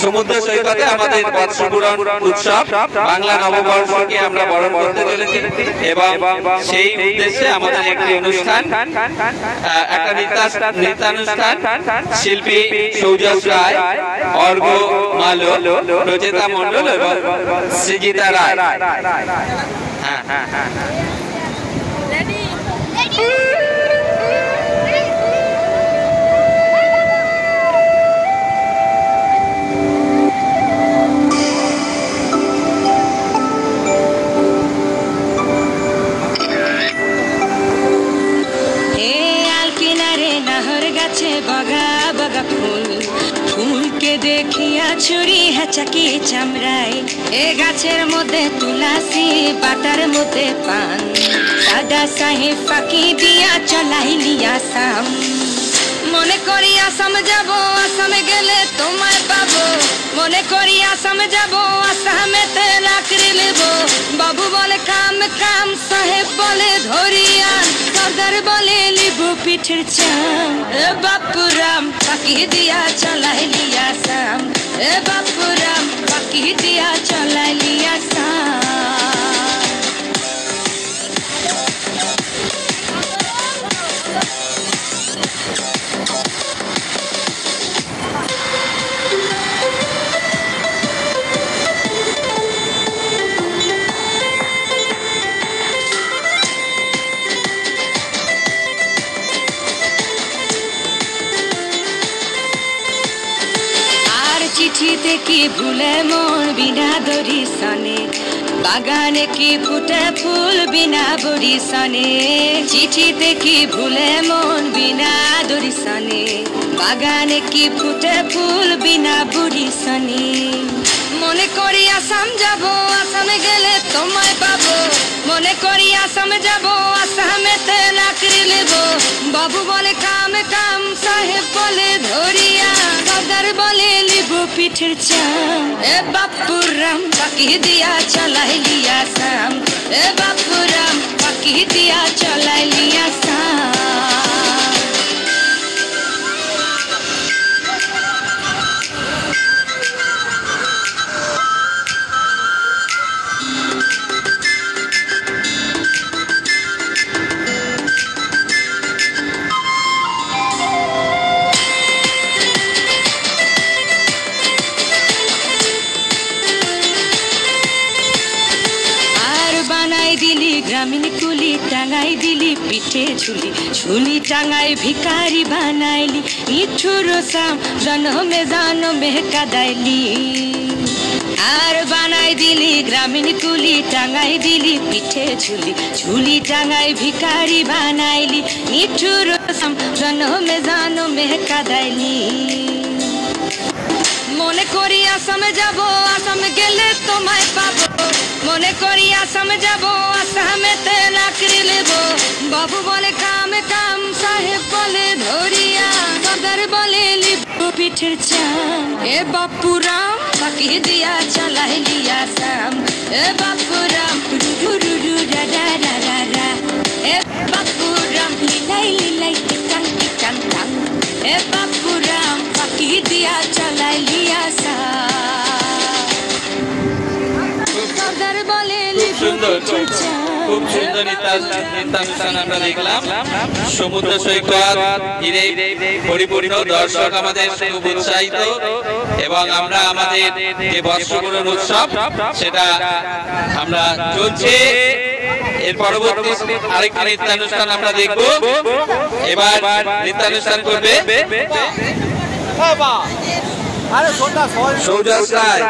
সমুদ্র সৈকতে আমাদের বর্ষপূরণ উৎসব বাংলা নববর্ষকে আমরা বরণ করতে চলেছি এবং সেই উদ্দেশ্যে আমাদের একটি অনুষ্ঠান, একটা নৃত্যানুষ্ঠান, শিল্পী সৌজস রায়, অর্ঘ মালো, রচিতা মণ্ডল এবং সৃজিতা রায়। बगा बगा फूल फूल के देखिया छुरी है चकी चमराई ए गाछेर मध्य तुलसी बाटार मध्य पान सादा साहे फाँकी दिया चलाइली आसाम मने करी आसाम जाबो आसामे गेले तोमाय पाबो मने करी आसाम जाबो आसामेते लाकड़ी लेबो बाबू बोले काम काम साहेब बोले धरिया सरदार बोले लिबू पिठर चाम ए बापूराम फाँकी दिया चलाइली आसाम ए बापूराम फाँकी दिया चलाइली आसाम चिठीते की भूले मोर बिना दरी सने बागाने की फूटे फूल बिना बोरी सने चिठीते की भूले मोर बिना दरी सने बागाने की फूटे फूल बिना बोरी सने मने करी आसाम जाबो आसामे गेले तोमाय पाबो मने करी आसाम जाबो आसामेते लाकड़ी लेबो बाबू बोले काम काम साहेब बोले धरिया सरदार बोले लिबू पिठर चाम ए बापूराम फाँकी दिया चलाइली आसाम ए बापूराम फाँकी दिया चलाइली आसाम ग्रामीण कुली टांगाई दिली पीठे झुली झुली टांगाई भिकारी बनाइली इठुरो साम जनो में कदाइली आर बनाई दिली ग्रामीण कुली टांगाई दिली पीठे झुली झुली टांगाई भिकारी बनाइली इठुरो साम जनो में कदाइली मने करी आसाम जाबो आसाम गेले तोमाय पाबो मने करी आसाम जाबो आसामेते लाकड़ी लेबो बाबू बोले काम काम साहेब बोले धरिया सरदार बोले लिबू पिठर चाम ए बापूराम फाँकी दिया चलाइली आसाम ए बापूराम रु रु रु रा रा रा रा रा ए बापूराम लीलाई लीलाई टिकन टिकन टंग ए बापूराम फाँकी दिया चलाइली आसाम খুব সুন্দর নৃত্যানুষ্ঠান আমরা দেখলাম। সমুদ্র সৈকত ঘিরে পরিপূর্ণ, দর্শক আমাদের খুব উৎসাহিত এবং আমরা আমাদের যে বর্ষপূরণ উৎসব সেটা আমরা চলছে। এর পরবর্তী আরেকটি নৃত্যানুষ্ঠান আমরা দেখব। এবার নৃত্যানুষ্ঠান করবে সৌজস রায়।